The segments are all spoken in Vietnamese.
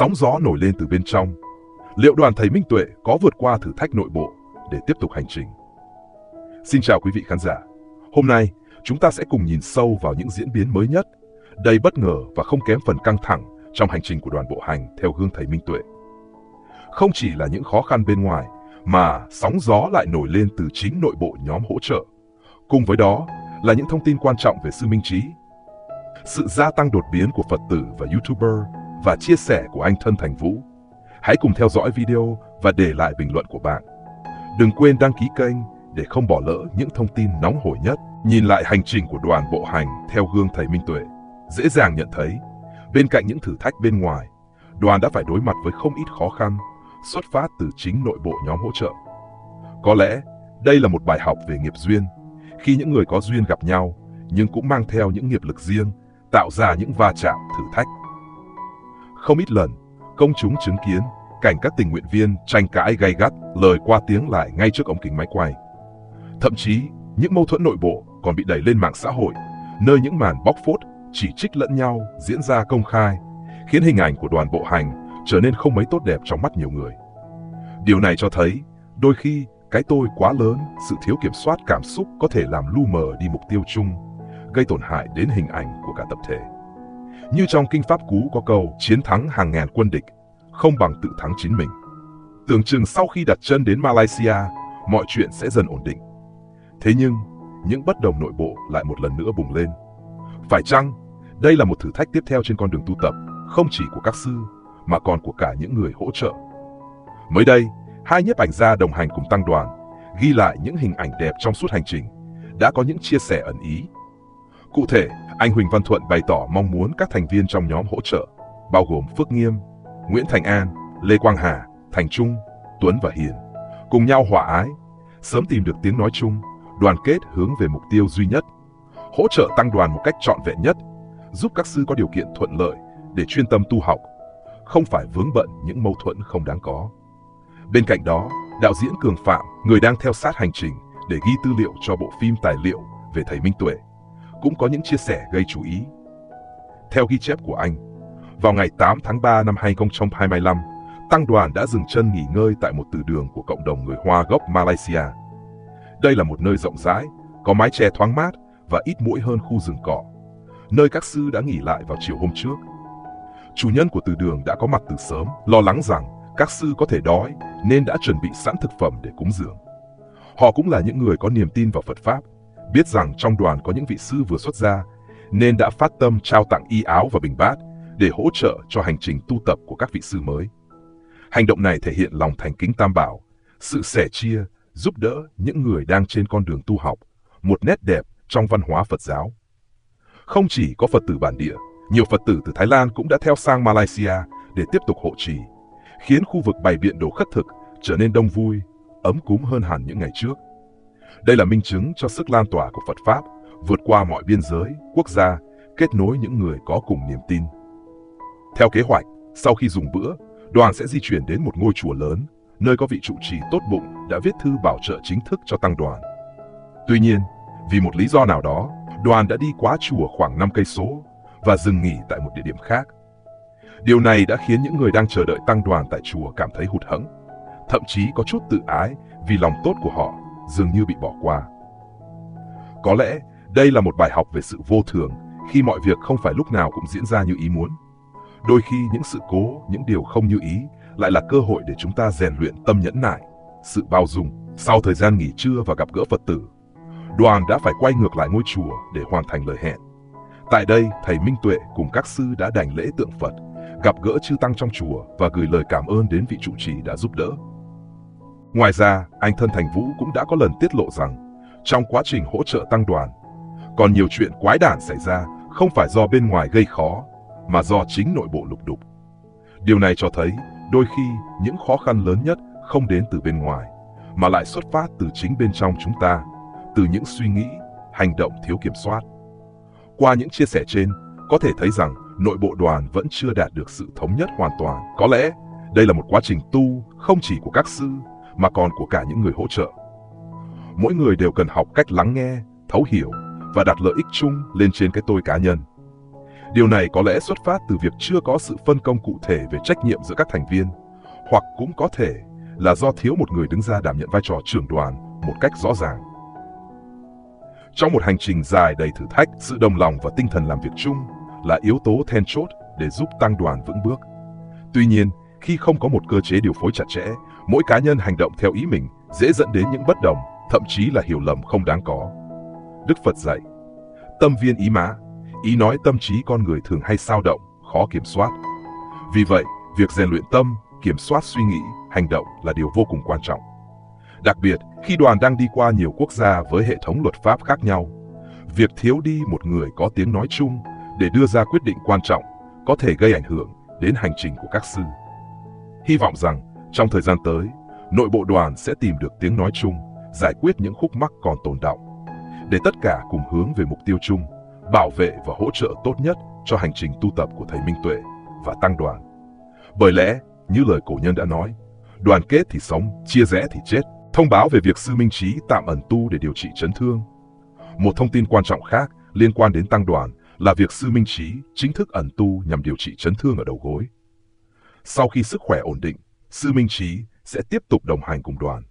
Sóng gió nổi lên từ bên trong. Liệu đoàn thầy Minh Tuệ có vượt qua thử thách nội bộ để tiếp tục hành trình? Xin chào quý vị khán giả. Hôm nay, chúng ta sẽ cùng nhìn sâu vào những diễn biến mới nhất, đầy bất ngờ và không kém phần căng thẳng trong hành trình của đoàn bộ hành theo gương thầy Minh Tuệ. Không chỉ là những khó khăn bên ngoài, mà sóng gió lại nổi lên từ chính nội bộ nhóm hỗ trợ. Cùng với đó là những thông tin quan trọng về sư Minh Trí, sự gia tăng đột biến của Phật tử và YouTuber và chia sẻ của anh Thân Thành Vũ. Hãy cùng theo dõi video và để lại bình luận của bạn. Đừng quên đăng ký kênh để không bỏ lỡ những thông tin nóng hổi nhất. Nhìn lại hành trình của đoàn bộ hành theo gương thầy Minh Tuệ, dễ dàng nhận thấy, bên cạnh những thử thách bên ngoài, đoàn đã phải đối mặt với không ít khó khăn, xuất phát từ chính nội bộ nhóm hỗ trợ. Có lẽ, đây là một bài học về nghiệp duyên, khi những người có duyên gặp nhau, nhưng cũng mang theo những nghiệp lực riêng, tạo ra những va chạm, thử thách. Không ít lần, công chúng chứng kiến cảnh các tình nguyện viên tranh cãi gay gắt, lời qua tiếng lại ngay trước ống kính máy quay. Thậm chí, những mâu thuẫn nội bộ còn bị đẩy lên mạng xã hội, nơi những màn bóc phốt, chỉ trích lẫn nhau diễn ra công khai, khiến hình ảnh của đoàn bộ hành trở nên không mấy tốt đẹp trong mắt nhiều người. Điều này cho thấy, đôi khi, cái tôi quá lớn, sự thiếu kiểm soát cảm xúc có thể làm lu mờ đi mục tiêu chung, gây tổn hại đến hình ảnh của cả tập thể. Như trong Kinh Pháp Cú có câu, chiến thắng hàng ngàn quân địch, không bằng tự thắng chính mình. Tưởng chừng sau khi đặt chân đến Malaysia, mọi chuyện sẽ dần ổn định. Thế nhưng, những bất đồng nội bộ lại một lần nữa bùng lên. Phải chăng, đây là một thử thách tiếp theo trên con đường tu tập, không chỉ của các sư, mà còn của cả những người hỗ trợ? Mới đây, hai nhiếp ảnh gia đồng hành cùng tăng đoàn, ghi lại những hình ảnh đẹp trong suốt hành trình, đã có những chia sẻ ẩn ý. Cụ thể, anh Huỳnh Văn Thuận bày tỏ mong muốn các thành viên trong nhóm hỗ trợ, bao gồm Phước Nghiêm, Nguyễn Thành An, Lê Quang Hà, Thành Trung, Tuấn và Hiền, cùng nhau hòa ái, sớm tìm được tiếng nói chung, đoàn kết hướng về mục tiêu duy nhất, hỗ trợ tăng đoàn một cách trọn vẹn nhất, giúp các sư có điều kiện thuận lợi để chuyên tâm tu học, không phải vướng bận những mâu thuẫn không đáng có. Bên cạnh đó, đạo diễn Cường Phạm, người đang theo sát hành trình để ghi tư liệu cho bộ phim tài liệu về thầy Minh Tuệ, cũng có những chia sẻ gây chú ý. Theo ghi chép của anh, vào ngày 8 tháng 3 năm 2025, tăng đoàn đã dừng chân nghỉ ngơi tại một từ đường của cộng đồng người Hoa gốc Malaysia. Đây là một nơi rộng rãi, có mái che thoáng mát và ít muỗi hơn khu rừng cỏ, nơi các sư đã nghỉ lại vào chiều hôm trước. Chủ nhân của từ đường đã có mặt từ sớm, lo lắng rằng các sư có thể đói nên đã chuẩn bị sẵn thực phẩm để cúng dường. Họ cũng là những người có niềm tin vào Phật Pháp, biết rằng trong đoàn có những vị sư vừa xuất gia, nên đã phát tâm trao tặng y áo và bình bát để hỗ trợ cho hành trình tu tập của các vị sư mới. Hành động này thể hiện lòng thành kính Tam Bảo, sự sẻ chia, giúp đỡ những người đang trên con đường tu học, một nét đẹp trong văn hóa Phật giáo. Không chỉ có Phật tử bản địa, nhiều Phật tử từ Thái Lan cũng đã theo sang Malaysia để tiếp tục hộ trì, khiến khu vực bày biện đồ khất thực trở nên đông vui, ấm cúng hơn hẳn những ngày trước. Đây là minh chứng cho sức lan tỏa của Phật Pháp, vượt qua mọi biên giới, quốc gia, kết nối những người có cùng niềm tin. Theo kế hoạch, sau khi dùng bữa, đoàn sẽ di chuyển đến một ngôi chùa lớn, nơi có vị trụ trì tốt bụng đã viết thư bảo trợ chính thức cho tăng đoàn. Tuy nhiên, vì một lý do nào đó, đoàn đã đi quá chùa khoảng 5 cây số và dừng nghỉ tại một địa điểm khác. Điều này đã khiến những người đang chờ đợi tăng đoàn tại chùa cảm thấy hụt hẫng, thậm chí có chút tự ái vì lòng tốt của họ dường như bị bỏ qua. Có lẽ đây là một bài học về sự vô thường khi mọi việc không phải lúc nào cũng diễn ra như ý muốn. Đôi khi những sự cố, những điều không như ý lại là cơ hội để chúng ta rèn luyện tâm nhẫn nại, sự bao dung. Sau thời gian nghỉ trưa và gặp gỡ Phật tử, đoàn đã phải quay ngược lại ngôi chùa để hoàn thành lời hẹn. Tại đây, thầy Minh Tuệ cùng các sư đã đảnh lễ tượng Phật, gặp gỡ chư tăng trong chùa và gửi lời cảm ơn đến vị trụ trì đã giúp đỡ. Ngoài ra, anh Thân Thành Vũ cũng đã có lần tiết lộ rằng, trong quá trình hỗ trợ tăng đoàn, còn nhiều chuyện quái đản xảy ra không phải do bên ngoài gây khó, mà do chính nội bộ lục đục. Điều này cho thấy, đôi khi những khó khăn lớn nhất không đến từ bên ngoài, mà lại xuất phát từ chính bên trong chúng ta, từ những suy nghĩ, hành động thiếu kiểm soát. Qua những chia sẻ trên, có thể thấy rằng nội bộ đoàn vẫn chưa đạt được sự thống nhất hoàn toàn. Có lẽ, đây là một quá trình tu không chỉ của các sư, mà còn của cả những người hỗ trợ. Mỗi người đều cần học cách lắng nghe, thấu hiểu và đặt lợi ích chung lên trên cái tôi cá nhân. Điều này có lẽ xuất phát từ việc chưa có sự phân công cụ thể về trách nhiệm giữa các thành viên, hoặc cũng có thể là do thiếu một người đứng ra đảm nhận vai trò trưởng đoàn một cách rõ ràng. Trong một hành trình dài đầy thử thách, sự đồng lòng và tinh thần làm việc chung là yếu tố then chốt để giúp tăng đoàn vững bước. Tuy nhiên, khi không có một cơ chế điều phối chặt chẽ, mỗi cá nhân hành động theo ý mình dễ dẫn đến những bất đồng, thậm chí là hiểu lầm không đáng có. Đức Phật dạy, tâm viên ý mã, ý nói tâm trí con người thường hay xao động, khó kiểm soát. Vì vậy, việc rèn luyện tâm, kiểm soát suy nghĩ, hành động là điều vô cùng quan trọng. Đặc biệt, khi đoàn đang đi qua nhiều quốc gia với hệ thống luật pháp khác nhau, việc thiếu đi một người có tiếng nói chung để đưa ra quyết định quan trọng có thể gây ảnh hưởng đến hành trình của các sư. Hy vọng rằng, trong thời gian tới, nội bộ đoàn sẽ tìm được tiếng nói chung, giải quyết những khúc mắc còn tồn đọng, để tất cả cùng hướng về mục tiêu chung, bảo vệ và hỗ trợ tốt nhất cho hành trình tu tập của Thầy Minh Tuệ và tăng đoàn. Bởi lẽ, như lời cổ nhân đã nói, đoàn kết thì sống, chia rẽ thì chết. Thông báo về việc sư Minh Trí tạm ẩn tu để điều trị chấn thương. Một thông tin quan trọng khác liên quan đến tăng đoàn là việc sư Minh Trí chính thức ẩn tu nhằm điều trị chấn thương ở đầu gối. Sau khi sức khỏe ổn định, sư Minh Trí sẽ tiếp tục đồng hành cùng đoàn.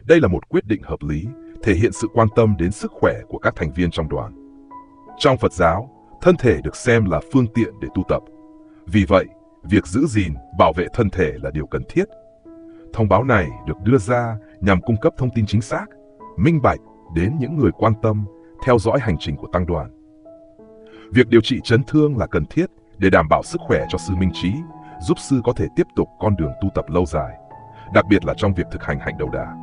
Đây là một quyết định hợp lý, thể hiện sự quan tâm đến sức khỏe của các thành viên trong đoàn. Trong Phật giáo, thân thể được xem là phương tiện để tu tập. Vì vậy, việc giữ gìn, bảo vệ thân thể là điều cần thiết. Thông báo này được đưa ra nhằm cung cấp thông tin chính xác, minh bạch đến những người quan tâm, theo dõi hành trình của tăng đoàn. Việc điều trị chấn thương là cần thiết để đảm bảo sức khỏe cho sư Minh Trí, giúp sư có thể tiếp tục con đường tu tập lâu dài, đặc biệt là trong việc thực hành hạnh đầu đà.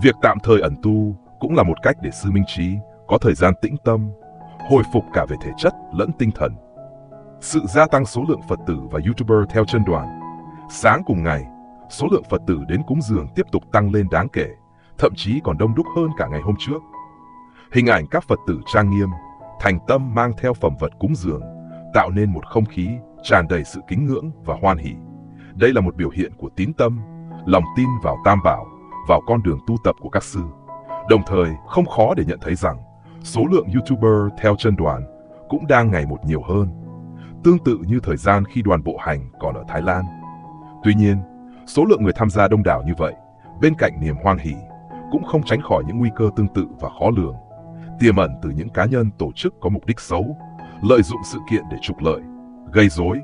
Việc tạm thời ẩn tu cũng là một cách để sư Minh Trí có thời gian tĩnh tâm, hồi phục cả về thể chất lẫn tinh thần. Sự gia tăng số lượng Phật tử và YouTuber theo chân đoàn. Sáng cùng ngày, số lượng Phật tử đến cúng dường tiếp tục tăng lên đáng kể, thậm chí còn đông đúc hơn cả ngày hôm trước. Hình ảnh các Phật tử trang nghiêm, thành tâm mang theo phẩm vật cúng dường, tạo nên một không khí tràn đầy sự kính ngưỡng và hoan hỷ. Đây là một biểu hiện của tín tâm, lòng tin vào Tam Bảo, vào con đường tu tập của các sư. Đồng thời, không khó để nhận thấy rằng, số lượng YouTuber theo chân đoàn cũng đang ngày một nhiều hơn, tương tự như thời gian khi đoàn bộ hành còn ở Thái Lan. Tuy nhiên, số lượng người tham gia đông đảo như vậy, bên cạnh niềm hoan hỷ, cũng không tránh khỏi những nguy cơ tương tự và khó lường, tiềm ẩn từ những cá nhân tổ chức có mục đích xấu, lợi dụng sự kiện để trục lợi, gây rối,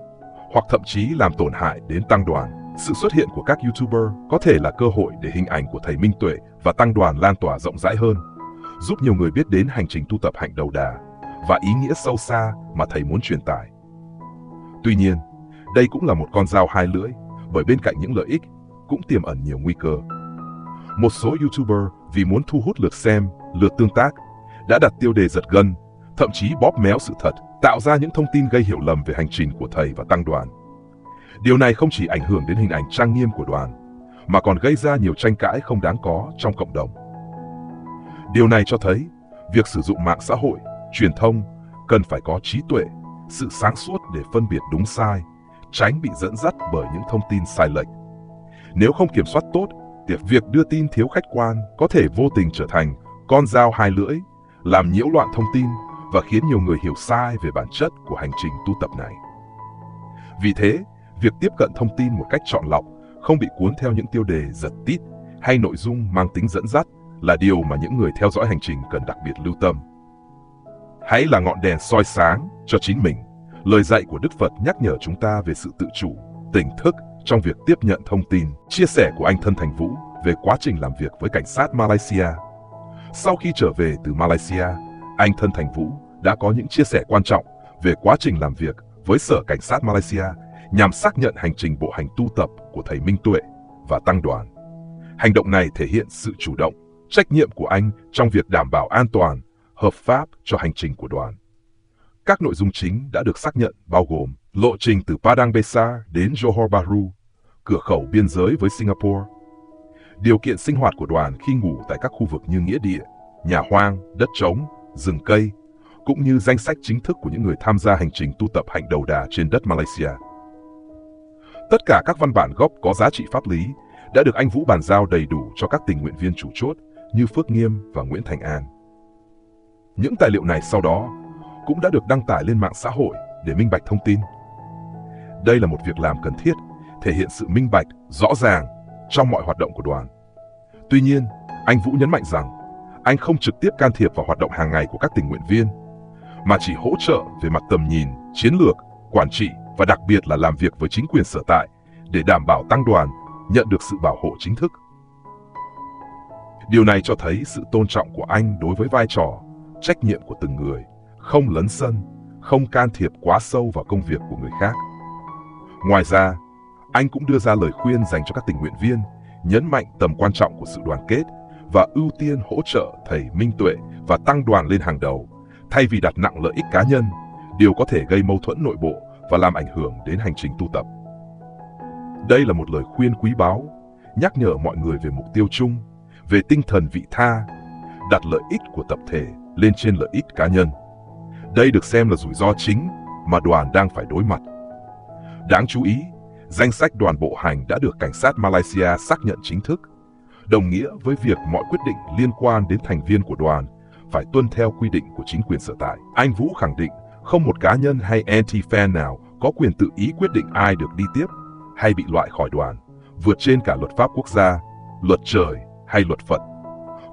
hoặc thậm chí làm tổn hại đến tăng đoàn. Sự xuất hiện của các YouTuber có thể là cơ hội để hình ảnh của Thầy Minh Tuệ và tăng đoàn lan tỏa rộng rãi hơn, giúp nhiều người biết đến hành trình tu tập hạnh đầu đà và ý nghĩa sâu xa mà Thầy muốn truyền tải. Tuy nhiên, đây cũng là một con dao hai lưỡi, bởi bên cạnh những lợi ích cũng tiềm ẩn nhiều nguy cơ. Một số YouTuber vì muốn thu hút lượt xem, lượt tương tác, đã đặt tiêu đề giật gân, thậm chí bóp méo sự thật, tạo ra những thông tin gây hiểu lầm về hành trình của Thầy và tăng đoàn. Điều này không chỉ ảnh hưởng đến hình ảnh trang nghiêm của đoàn, mà còn gây ra nhiều tranh cãi không đáng có trong cộng đồng. Điều này cho thấy, việc sử dụng mạng xã hội, truyền thông cần phải có trí tuệ, sự sáng suốt để phân biệt đúng sai, tránh bị dẫn dắt bởi những thông tin sai lệch. Nếu không kiểm soát tốt, việc đưa tin thiếu khách quan có thể vô tình trở thành con dao hai lưỡi, làm nhiễu loạn thông tin và khiến nhiều người hiểu sai về bản chất của hành trình tu tập này. Vì thế, việc tiếp cận thông tin một cách chọn lọc, không bị cuốn theo những tiêu đề giật tít hay nội dung mang tính dẫn dắt là điều mà những người theo dõi hành trình cần đặc biệt lưu tâm. Hãy là ngọn đèn soi sáng cho chính mình. Lời dạy của Đức Phật nhắc nhở chúng ta về sự tự chủ, tỉnh thức trong việc tiếp nhận thông tin. Chia sẻ của anh Thân Thành Vũ về quá trình làm việc với cảnh sát Malaysia. Sau khi trở về từ Malaysia, anh Thân Thành Vũ đã có những chia sẻ quan trọng về quá trình làm việc với Sở Cảnh sát Malaysia nhằm xác nhận hành trình bộ hành tu tập của Thầy Minh Tuệ và tăng đoàn. Hành động này thể hiện sự chủ động, trách nhiệm của anh trong việc đảm bảo an toàn, hợp pháp cho hành trình của đoàn. Các nội dung chính đã được xác nhận bao gồm lộ trình từ Padang Besar đến Johor Bahru, cửa khẩu biên giới với Singapore, điều kiện sinh hoạt của đoàn khi ngủ tại các khu vực như nghĩa địa, nhà hoang, đất trống, rừng cây, cũng như danh sách chính thức của những người tham gia hành trình tu tập hạnh đầu đà trên đất Malaysia. Tất cả các văn bản gốc có giá trị pháp lý đã được anh Vũ bàn giao đầy đủ cho các tình nguyện viên chủ chốt như Phước Nghiêm và Nguyễn Thành An. Những tài liệu này sau đó cũng đã được đăng tải lên mạng xã hội để minh bạch thông tin. Đây là một việc làm cần thiết, thể hiện sự minh bạch, rõ ràng trong mọi hoạt động của đoàn. Tuy nhiên, anh Vũ nhấn mạnh rằng anh không trực tiếp can thiệp vào hoạt động hàng ngày của các tình nguyện viên, mà chỉ hỗ trợ về mặt tầm nhìn, chiến lược, quản trị và đặc biệt là làm việc với chính quyền sở tại để đảm bảo tăng đoàn nhận được sự bảo hộ chính thức. Điều này cho thấy sự tôn trọng của anh đối với vai trò, trách nhiệm của từng người, không lấn sân, không can thiệp quá sâu vào công việc của người khác. Ngoài ra, anh cũng đưa ra lời khuyên dành cho các tình nguyện viên, nhấn mạnh tầm quan trọng của sự đoàn kết và ưu tiên hỗ trợ thầy Minh Tuệ và tăng đoàn lên hàng đầu, thay vì đặt nặng lợi ích cá nhân, điều có thể gây mâu thuẫn nội bộ và làm ảnh hưởng đến hành trình tu tập. Đây là một lời khuyên quý báu, nhắc nhở mọi người về mục tiêu chung, về tinh thần vị tha, đặt lợi ích của tập thể lên trên lợi ích cá nhân. Đây được xem là rủi ro chính mà đoàn đang phải đối mặt. Đáng chú ý, danh sách đoàn bộ hành đã được cảnh sát Malaysia xác nhận chính thức, đồng nghĩa với việc mọi quyết định liên quan đến thành viên của đoàn phải tuân theo quy định của chính quyền sở tại. Anh Vũ khẳng định không một cá nhân hay anti-fan nào có quyền tự ý quyết định ai được đi tiếp hay bị loại khỏi đoàn, vượt trên cả luật pháp quốc gia, luật trời hay luật Phật.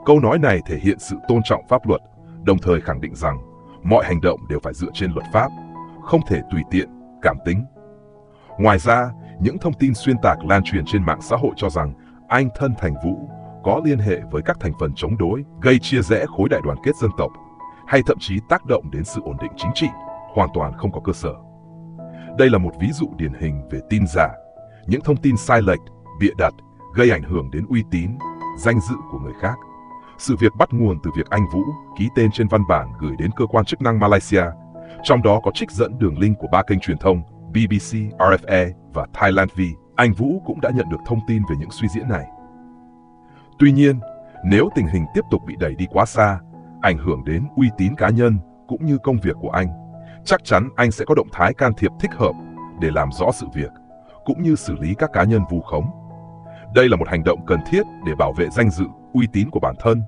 Câu nói này thể hiện sự tôn trọng pháp luật, đồng thời khẳng định rằng mọi hành động đều phải dựa trên luật pháp, không thể tùy tiện, cảm tính. Ngoài ra, những thông tin xuyên tạc lan truyền trên mạng xã hội cho rằng anh Thân Thành Vũ có liên hệ với các thành phần chống đối, gây chia rẽ khối đại đoàn kết dân tộc, hay thậm chí tác động đến sự ổn định chính trị, hoàn toàn không có cơ sở. Đây là một ví dụ điển hình về tin giả, những thông tin sai lệch, bịa đặt, gây ảnh hưởng đến uy tín, danh dự của người khác. Sự việc bắt nguồn từ việc anh Vũ ký tên trên văn bản gửi đến cơ quan chức năng Malaysia, trong đó có trích dẫn đường link của 3 kênh truyền thông BBC, RFA và Thailand V. Anh Vũ cũng đã nhận được thông tin về những suy diễn này. Tuy nhiên, nếu tình hình tiếp tục bị đẩy đi quá xa, ảnh hưởng đến uy tín cá nhân cũng như công việc của anh, chắc chắn anh sẽ có động thái can thiệp thích hợp để làm rõ sự việc, cũng như xử lý các cá nhân vu khống. Đây là một hành động cần thiết để bảo vệ danh dự, uy tín của bản thân,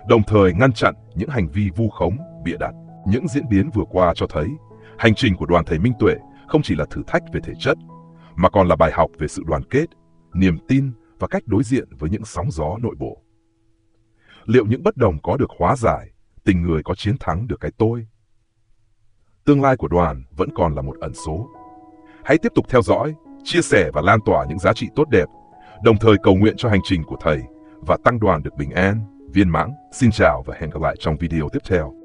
đồng thời ngăn chặn những hành vi vu khống, bịa đặt. Những diễn biến vừa qua cho thấy, hành trình của đoàn thầy Minh Tuệ không chỉ là thử thách về thể chất, mà còn là bài học về sự đoàn kết, niềm tin và cách đối diện với những sóng gió nội bộ. Liệu những bất đồng có được hóa giải, tình người có chiến thắng được cái tôi? Tương lai của đoàn vẫn còn là một ẩn số. Hãy tiếp tục theo dõi, chia sẻ và lan tỏa những giá trị tốt đẹp, đồng thời cầu nguyện cho hành trình của thầy và tăng đoàn được bình an, viên mãn. Xin chào và hẹn gặp lại trong video tiếp theo.